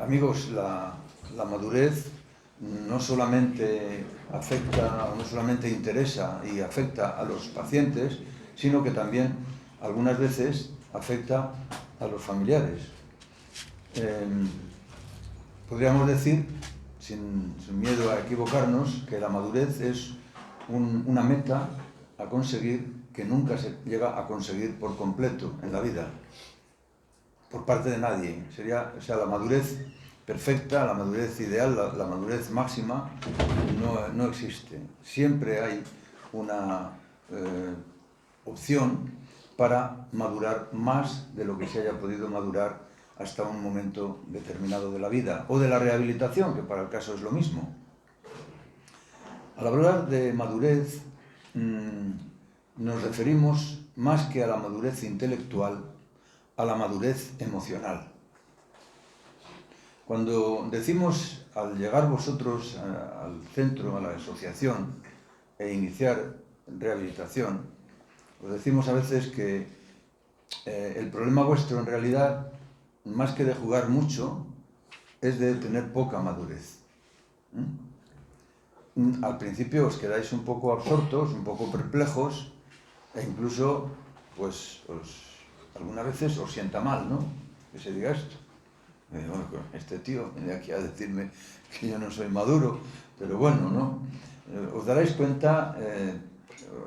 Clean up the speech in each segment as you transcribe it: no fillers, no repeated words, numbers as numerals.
Amigos, la madurez no solamente afecta, no solamente interesa y afecta a los pacientes, sino que también algunas veces afecta a los familiares. Podríamos decir, sin miedo a equivocarnos, que la madurez es una meta a conseguir que nunca se llega a conseguir por completo en la vida, por parte de nadie. Sería, o sea, la madurez perfecta, la madurez ideal, la madurez máxima no existe. Siempre hay una opción para madurar más de lo que se haya podido madurar hasta un momento determinado de la vida, o de la rehabilitación, que para el caso es lo mismo. Al hablar de madurez, nos referimos más que a la madurez intelectual, a la madurez emocional. Cuando decimos, al llegar vosotros al centro, a la asociación, e iniciar rehabilitación, os decimos a veces que el problema vuestro en realidad, más que de jugar mucho, es de tener poca madurez. Al principio os quedáis un poco absortos, un poco perplejos, e incluso, pues, algunas veces os sienta mal, ¿no? Que se diga esto. Este tío viene aquí a decirme que yo no soy maduro, pero bueno, ¿no? Os daréis cuenta,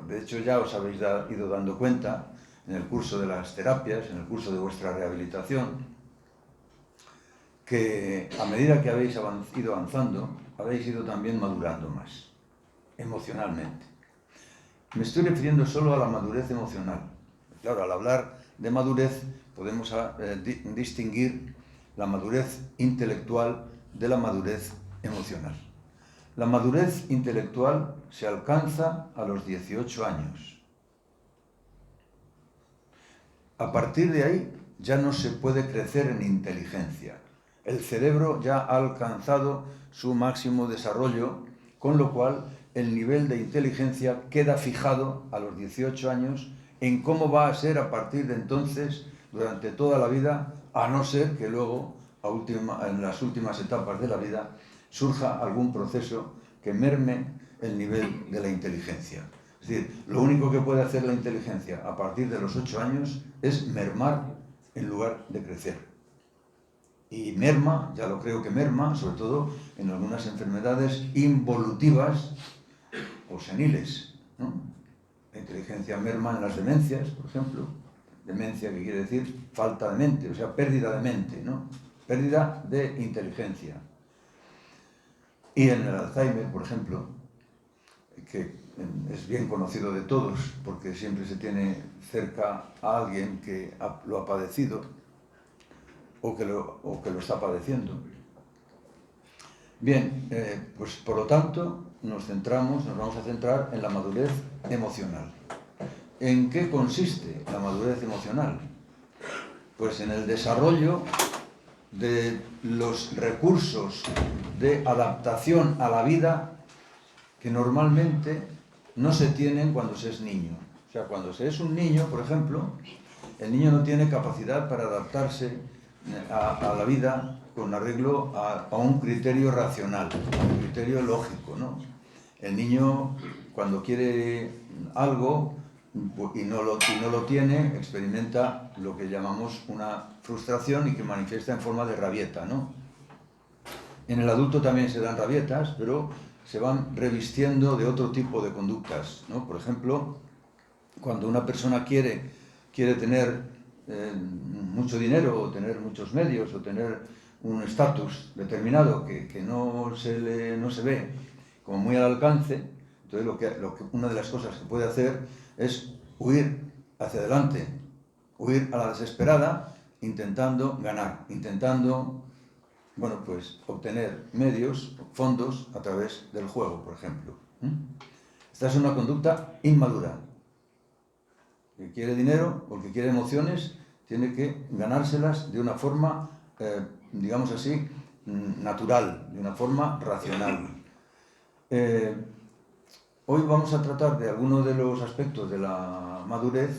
de hecho ya os habéis ido dando cuenta en el curso de las terapias, en el curso de vuestra rehabilitación, que a medida que habéis ido avanzando, habéis ido también madurando más, emocionalmente. Me estoy refiriendo solo a la madurez emocional. Claro, al hablar de madurez podemos distinguir la madurez intelectual de la madurez emocional. La madurez intelectual se alcanza a los 18 años. A partir de ahí ya no se puede crecer en inteligencia. El cerebro ya ha alcanzado su máximo desarrollo, con lo cual el nivel de inteligencia queda fijado a los 18 años en cómo va a ser a partir de entonces durante toda la vida, a no ser que luego, en las últimas etapas de la vida, surja algún proceso que merme el nivel de la inteligencia. Es decir, lo único que puede hacer la inteligencia a partir de los 8 años es mermar en lugar de crecer. Y merma, ya lo creo que merma, sobre todo en algunas enfermedades involutivas o seniles, ¿no? La inteligencia merma en las demencias, por ejemplo. Demencia, que quiere decir falta de mente, o sea, pérdida de mente, ¿no? Pérdida de inteligencia. Y en el Alzheimer, por ejemplo, que es bien conocido de todos, porque siempre se tiene cerca a alguien que lo ha padecido o que lo está padeciendo. Bien, pues por lo tanto nos vamos a centrar en la madurez emocional. ¿En qué consiste la madurez emocional? Pues en el desarrollo de los recursos de adaptación a la vida que normalmente no se tienen cuando se es niño. O sea, cuando se es un niño, por ejemplo, el niño no tiene capacidad para adaptarse a la vida con arreglo a un criterio racional, a un criterio lógico, ¿no? El niño, cuando quiere algo y no lo tiene, experimenta lo que llamamos una frustración y que manifiesta en forma de rabieta, ¿no? En el adulto también se dan rabietas, pero se van revistiendo de otro tipo de conductas, ¿no? Por ejemplo, cuando una persona quiere tener mucho dinero, o tener muchos medios, o tener un estatus determinado que no se ve como muy al alcance, entonces una de las cosas que puede hacer es huir hacia adelante, huir a la desesperada, intentando ganar, intentando, bueno, pues obtener medios, fondos a través del juego, por ejemplo. Esta es una conducta inmadura. El que quiere dinero o el que quiere emociones tiene que ganárselas de una forma, digamos así, natural, de una forma racional. Hoy vamos a tratar de algunos de los aspectos de la madurez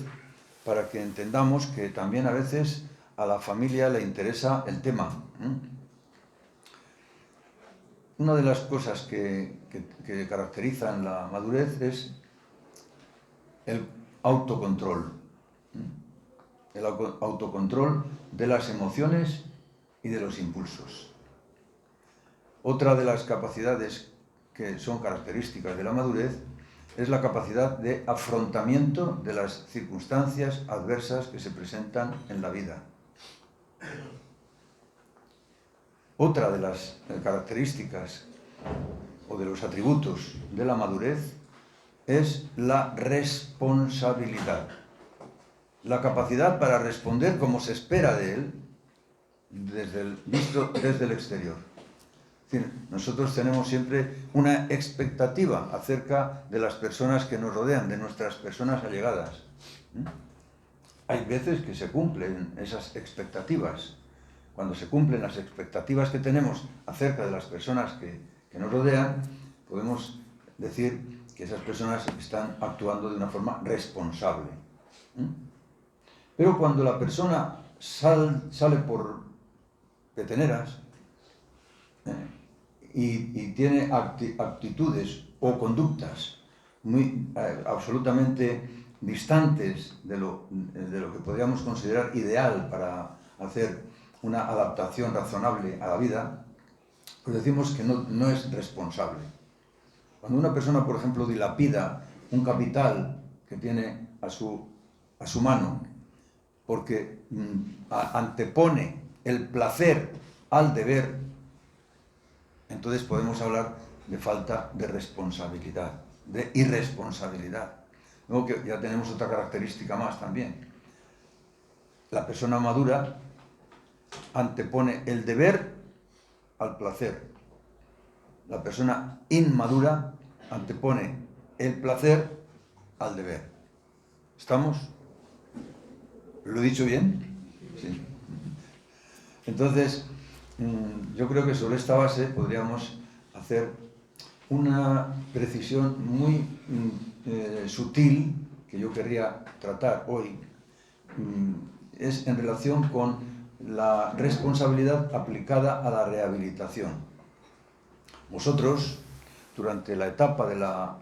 para que entendamos que también a veces a la familia le interesa el tema. una de las cosas que caracterizan la madurez es el autocontrol. El autocontrol de las emociones y de los impulsos. Otra de las capacidades que son características de la madurez es la capacidad de afrontamiento de las circunstancias adversas que se presentan en la vida. Otra de las características o de los atributos de la madurez es la responsabilidad. La capacidad para responder como se espera de él visto desde el exterior. Es decir, nosotros tenemos siempre una expectativa acerca de las personas que nos rodean, de nuestras personas allegadas. Hay veces que se cumplen esas expectativas. Cuando se cumplen las expectativas que tenemos acerca de las personas que nos rodean, podemos decir que esas personas están actuando de una forma responsable. Pero cuando la persona sale por peteneras y tiene actitudes o conductas absolutamente distantes de lo que podríamos considerar ideal para hacer una adaptación razonable a la vida, pues decimos que no es responsable. Cuando una persona, por ejemplo, dilapida un capital que tiene a su mano porque antepone el placer al deber, entonces podemos hablar de falta de responsabilidad, de irresponsabilidad. Luego que ya tenemos otra característica más también. La persona madura antepone el deber al placer. La persona inmadura antepone el placer al deber. ¿Estamos? ¿Lo he dicho bien? Sí. Entonces, yo creo que sobre esta base podríamos hacer una precisión muy sutil que yo querría tratar hoy. Es en relación con la responsabilidad aplicada a la rehabilitación. Vosotros, durante la etapa de la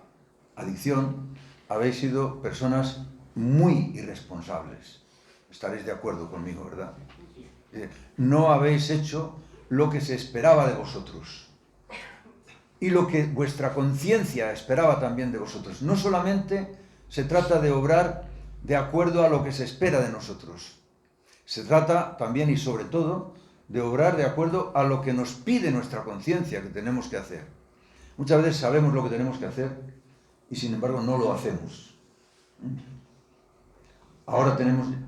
adicción, habéis sido personas muy irresponsables. Estaréis de acuerdo conmigo, ¿verdad? No habéis hecho lo que se esperaba de vosotros y lo que vuestra conciencia esperaba también de vosotros. No solamente se trata de obrar de acuerdo a lo que se espera de nosotros, se trata también y sobre todo de obrar de acuerdo a lo que nos pide nuestra conciencia que tenemos que hacer. Muchas veces sabemos lo que tenemos que hacer y sin embargo no lo hacemos. Ahora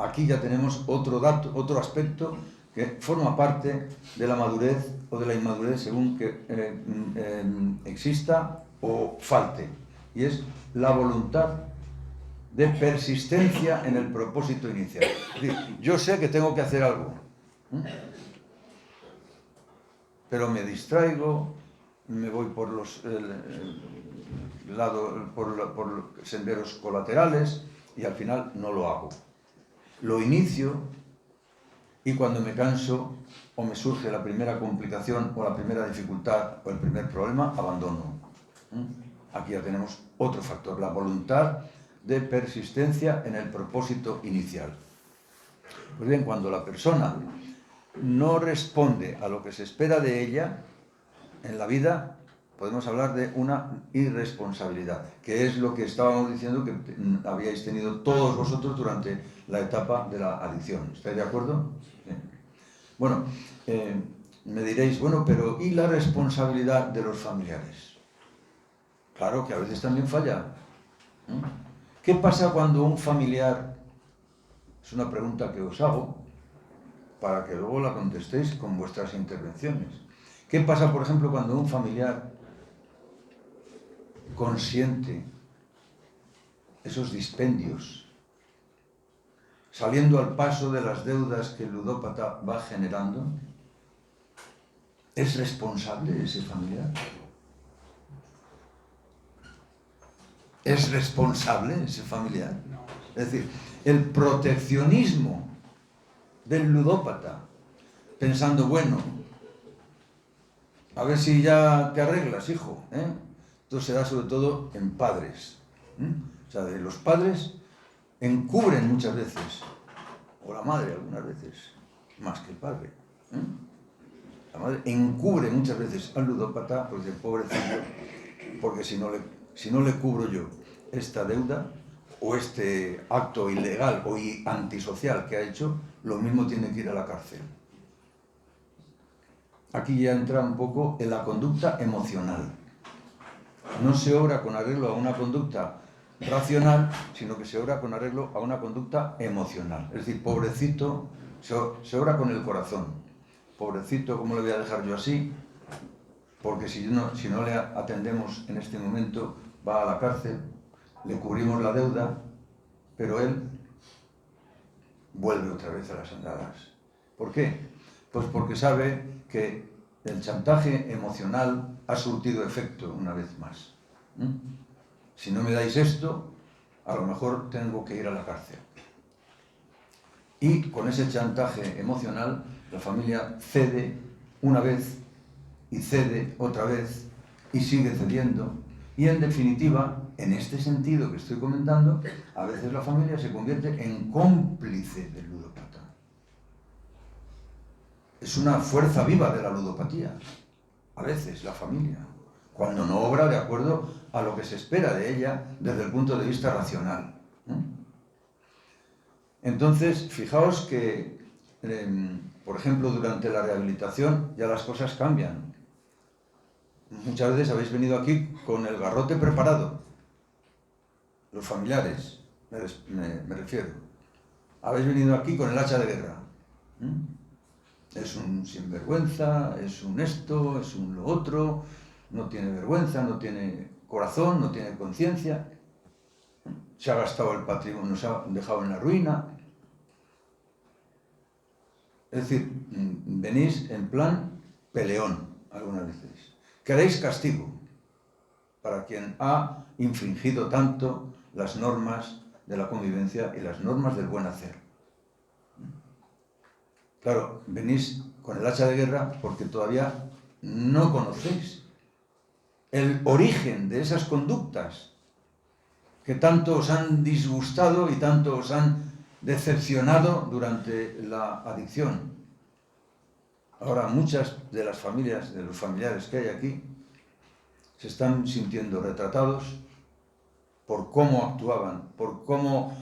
aquí ya tenemos otro aspecto que forma parte de la madurez o de la inmadurez según que exista o falte, y es la voluntad de persistencia en el propósito inicial. Es decir, yo sé que tengo que hacer algo, pero me distraigo, me voy por los por senderos colaterales y al final no lo hago. Lo inicio y cuando me canso o me surge la primera complicación o la primera dificultad o el primer problema, abandono. Aquí ya tenemos otro factor, la voluntad de persistencia en el propósito inicial. Pues bien, cuando la persona no responde a lo que se espera de ella en la vida, podemos hablar de una irresponsabilidad, que es lo que estábamos diciendo que habíais tenido todos vosotros durante la etapa de la adicción. ¿Estáis de acuerdo? Sí. Bueno, me diréis, bueno, pero ¿y la responsabilidad de los familiares? Claro que a veces también falla. ¿Qué pasa cuando un familiar, es una pregunta que os hago, para que luego la contestéis con vuestras intervenciones? ¿Qué pasa, por ejemplo, cuando un familiar consiente esos dispendios, saliendo al paso de las deudas que el ludópata va generando? ¿Es responsable ese familiar? ¿Es responsable ese familiar? Es decir, el proteccionismo del ludópata, pensando, bueno, A ver si ya te arreglas, hijo, ¿eh? Esto se da sobre todo en padres. O sea, de los padres encubren muchas veces, o la madre algunas veces, más que el padre. La madre encubre muchas veces al ludópata, porque pobrecillo, porque si no le cubro yo esta deuda o este acto ilegal o antisocial que ha hecho, lo mismo tiene que ir a la cárcel. Aquí ya entra un poco en la conducta emocional. No se obra con arreglo a una conducta racional, sino que se obra con arreglo a una conducta emocional. Es decir, pobrecito, se obra con el corazón. Pobrecito, ¿cómo le voy a dejar yo así? Porque si no le atendemos en este momento, va a la cárcel, le cubrimos la deuda, pero él vuelve otra vez a las andadas. ¿Por qué? Pues porque sabe que el chantaje emocional ha surtido efecto una vez más. Si no me dais esto, a lo mejor tengo que ir a la cárcel. Y con ese chantaje emocional, la familia cede una vez y cede otra vez y sigue cediendo. Y en definitiva, en este sentido que estoy comentando, a veces la familia se convierte en cómplice del ludópata. Es una fuerza viva de la ludopatía, a veces la familia, cuando no obra de acuerdo a lo que se espera de ella desde el punto de vista racional. Entonces, fijaos que, por ejemplo, durante la rehabilitación ya las cosas cambian. Muchas veces habéis venido aquí con el garrote preparado, los familiares, me refiero. Habéis venido aquí con el hacha de guerra. Es un sinvergüenza, es un esto, es un lo otro, no tiene vergüenza, no tiene corazón, no tiene conciencia, se ha gastado el patrimonio, nos ha dejado en la ruina. Es decir, venís en plan peleón algunas veces. Queréis castigo para quien ha infringido tanto las normas de la convivencia y las normas del buen hacer. Claro, venís con el hacha de guerra porque todavía no conocéis el origen de esas conductas que tanto os han disgustado y tanto os han decepcionado durante la adicción. Ahora muchas de las familias, de los familiares que hay aquí, se están sintiendo retratados por cómo actuaban, por cómo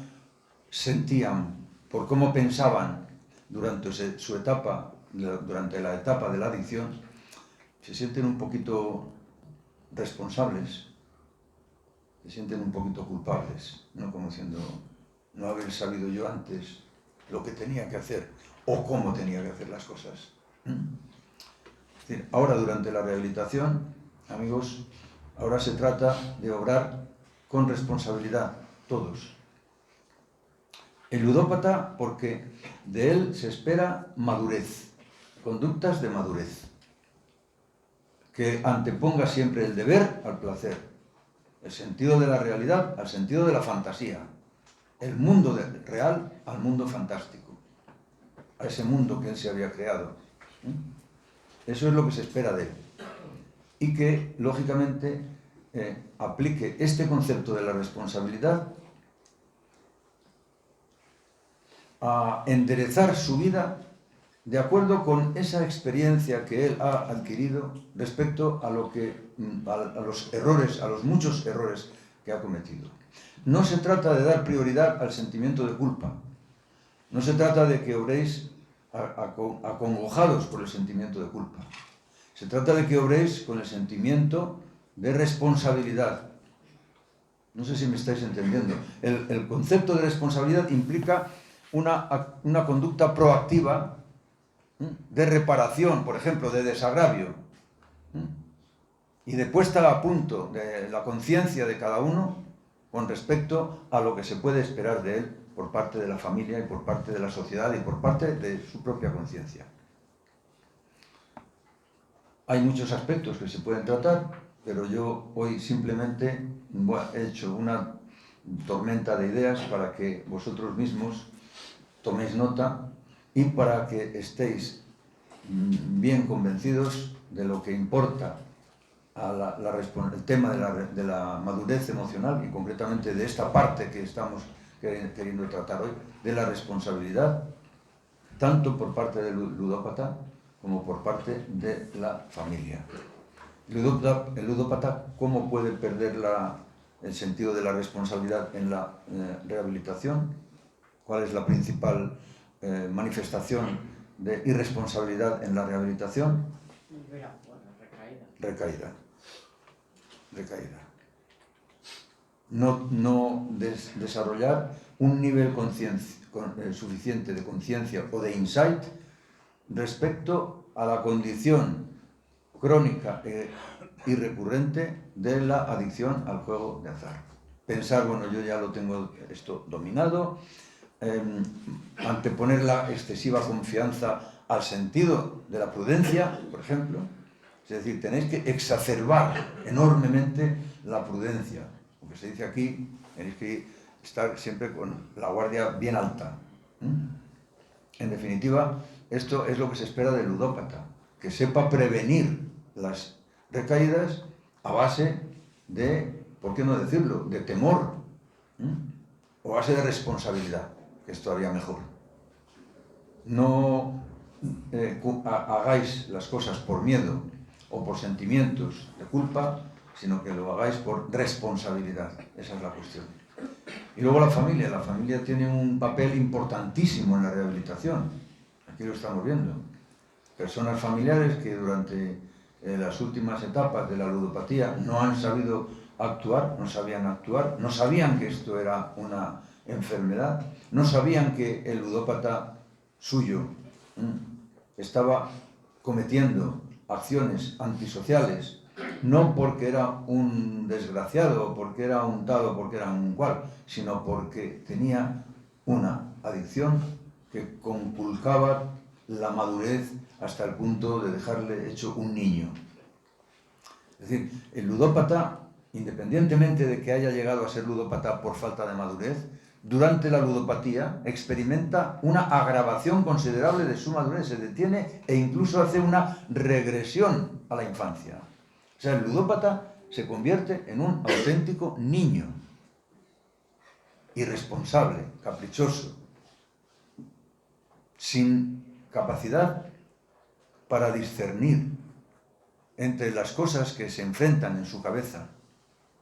sentían, por cómo pensaban durante su etapa, durante la etapa de la adicción. Se sienten un poquito responsables, se sienten un poquito culpables, ¿no? Como diciendo, no haber sabido yo antes lo que tenía que hacer o cómo tenía que hacer las cosas. Es decir, ahora durante la rehabilitación, amigos, ahora se trata de obrar con responsabilidad, todos. El ludópata, porque de él se espera madurez, conductas de madurez, que anteponga siempre el deber al placer, el sentido de la realidad al sentido de la fantasía, el mundo real al mundo fantástico, a ese mundo que él se había creado. Eso es lo que se espera de él. Y que, lógicamente, aplique este concepto de la responsabilidad a enderezar su vida de acuerdo con esa experiencia que él ha adquirido respecto a los errores, a los muchos errores que ha cometido. No se trata de dar prioridad al sentimiento de culpa. No se trata de que obréis acongojados por el sentimiento de culpa. Se trata de que obréis con el sentimiento de responsabilidad. No sé si me estáis entendiendo. El concepto de responsabilidad implica una conducta proactiva de reparación, por ejemplo, de desagravio, y de puesta a punto de la conciencia de cada uno con respecto a lo que se puede esperar de él por parte de la familia y por parte de la sociedad y por parte de su propia conciencia. Hay muchos aspectos que se pueden tratar, pero yo hoy simplemente he hecho una tormenta de ideas para que vosotros mismos toméis nota y para que estéis bien convencidos de lo que importa el tema de la madurez emocional, y concretamente de esta parte que estamos queriendo tratar hoy, de la responsabilidad, tanto por parte del ludópata como por parte de la familia. El ludópata, ¿cómo puede perder el sentido de la responsabilidad en la rehabilitación? ¿Cuál es la principal manifestación de irresponsabilidad en la rehabilitación? Recaída. No desarrollar un nivel suficiente de conciencia o de insight respecto a la condición crónica y recurrente de la adicción al juego de azar. Pensar, bueno, yo ya lo tengo esto dominado, anteponer la excesiva confianza al sentido de la prudencia, por ejemplo. Es decir, tenéis que exacerbar enormemente la prudencia. Lo que se dice aquí, tenéis que estar siempre con la guardia bien alta. En definitiva, esto es lo que se espera del ludópata, que sepa prevenir las recaídas a base de, ¿por qué no decirlo?, de temor, o a base de responsabilidad, que es todavía mejor. No hagáis las cosas por miedo o por sentimientos de culpa, sino que lo hagáis por responsabilidad. Esa es la cuestión. Y luego la familia tiene un papel importantísimo en la rehabilitación. Aquí lo estamos viendo. Personas familiares que durante las últimas etapas de la ludopatía no han sabido actuar, no sabían actuar, no sabían que esto era una enfermedad, no sabían que el ludópata suyo estaba cometiendo acciones antisociales, no porque era un desgraciado, porque era un tal o porque era un cual, sino porque tenía una adicción que conculcaba la madurez hasta el punto de dejarle hecho un niño. Es decir, el ludópata, independientemente de que haya llegado a ser ludópata por falta de madurez, durante la ludopatía experimenta una agravación considerable de su madurez, se detiene e incluso hace una regresión a la infancia. O sea, el ludópata se convierte en un auténtico niño, irresponsable, caprichoso, sin capacidad para discernir entre las cosas que se enfrentan en su cabeza.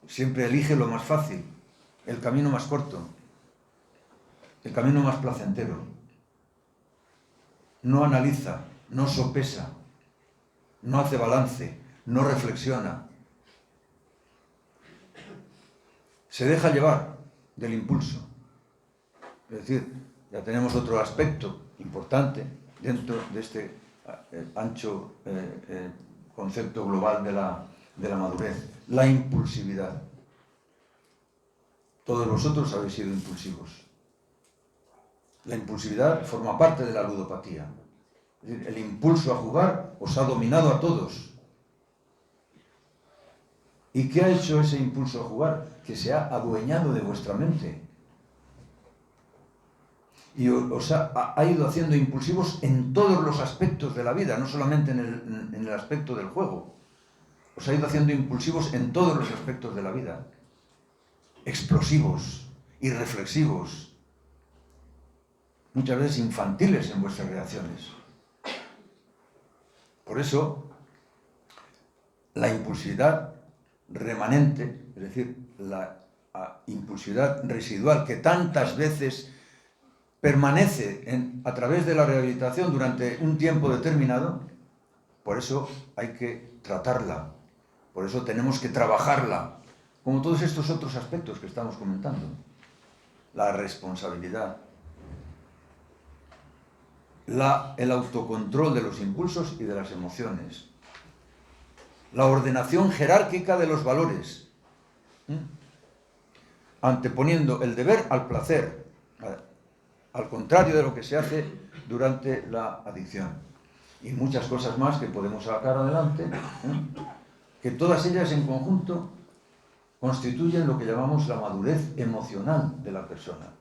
Siempre elige lo más fácil, el camino más corto, el camino más placentero. No analiza, no sopesa, no hace balance, no reflexiona. Se deja llevar del impulso. Es decir, ya tenemos otro aspecto importante dentro de este ancho concepto global de la madurez, la impulsividad. Todos vosotros habéis sido impulsivos. La impulsividad forma parte de la ludopatía. Es decir, el impulso a jugar os ha dominado a todos. ¿Y qué ha hecho ese impulso a jugar? Que se ha adueñado de vuestra mente. Y os ha ido haciendo impulsivos en todos los aspectos de la vida, no solamente en el aspecto del juego. Os ha ido haciendo impulsivos en todos los aspectos de la vida. Explosivos, irreflexivos, muchas veces infantiles en vuestras reacciones. Por eso, la impulsividad remanente, es decir, la impulsividad residual que tantas veces permanece a través de la rehabilitación durante un tiempo determinado, por eso hay que tratarla, por eso tenemos que trabajarla, como todos estos otros aspectos que estamos comentando. La responsabilidad, el autocontrol de los impulsos y de las emociones, la ordenación jerárquica de los valores, anteponiendo el deber al placer, al contrario de lo que se hace durante la adicción. Y muchas cosas más que podemos sacar adelante, que todas ellas en conjunto constituyen lo que llamamos la madurez emocional de la persona.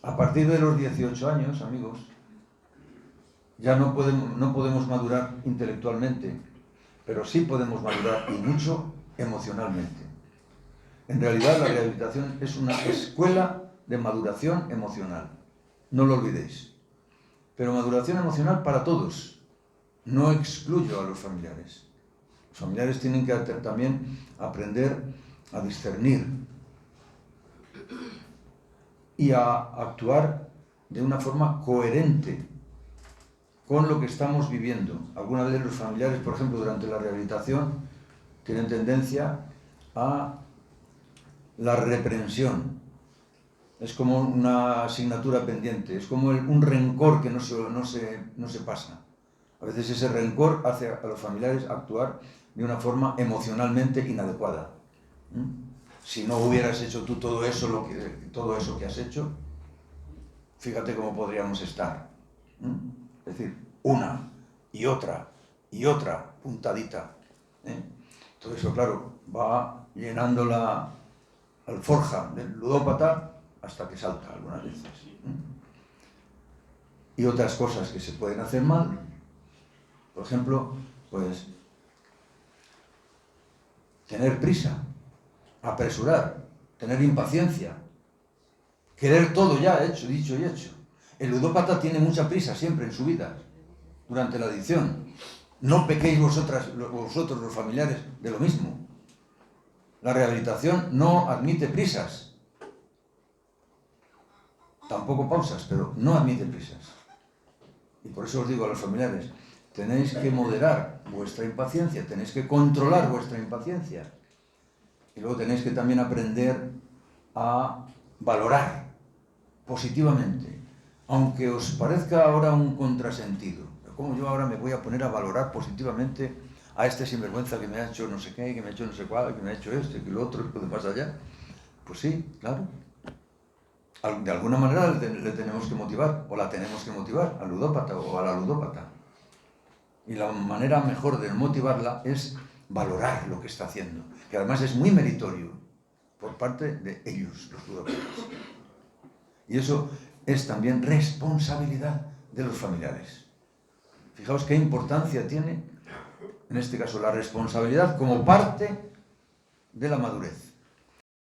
A partir de los 18 años, amigos, Ya no podemos madurar intelectualmente, pero sí podemos madurar y mucho emocionalmente. En realidad la rehabilitación es una escuela de maduración emocional. No lo olvidéis. Pero maduración emocional para todos. No excluyo a los familiares. Los familiares tienen que también aprender a discernir y a actuar de una forma coherente con lo que estamos viviendo. Algunas veces los familiares, por ejemplo, durante la rehabilitación, tienen tendencia a la reprensión. Es como una asignatura pendiente, es como un rencor que no se pasa. A veces ese rencor hace a los familiares actuar de una forma emocionalmente inadecuada. Si no hubieras hecho tú todo eso que has hecho, fíjate cómo podríamos estar. Es decir, una y otra puntadita. Todo eso, claro, va llenando la alforja del ludópata hasta que salta algunas veces. Y otras cosas que se pueden hacer mal, por ejemplo, pues tener prisa, apresurar, tener impaciencia, querer todo ya hecho, dicho y hecho. El ludópata tiene mucha prisa siempre en su vida, durante la adicción. No pequéis vosotros los familiares de lo mismo. La rehabilitación no admite prisas. Tampoco pausas, pero no admite prisas. Y por eso os digo a los familiares, tenéis que moderar vuestra impaciencia, tenéis que controlar vuestra impaciencia. Y luego tenéis que también aprender a valorar positivamente, aunque os parezca ahora un contrasentido. ¿Cómo yo ahora me voy a poner a valorar positivamente a este sinvergüenza que me ha hecho no sé qué, que me ha hecho no sé cuál, que me ha hecho esto, que lo otro, que lo de más allá? Pues sí, claro. De alguna manera le tenemos que motivar, o la tenemos que motivar al ludópata o a la ludópata. Y la manera mejor de motivarla es valorar lo que está haciendo, que además es muy meritorio por parte de ellos, los ludópatas. Y eso es también responsabilidad de los familiares. Fijaos qué importancia tiene, en este caso, la responsabilidad como parte de la madurez.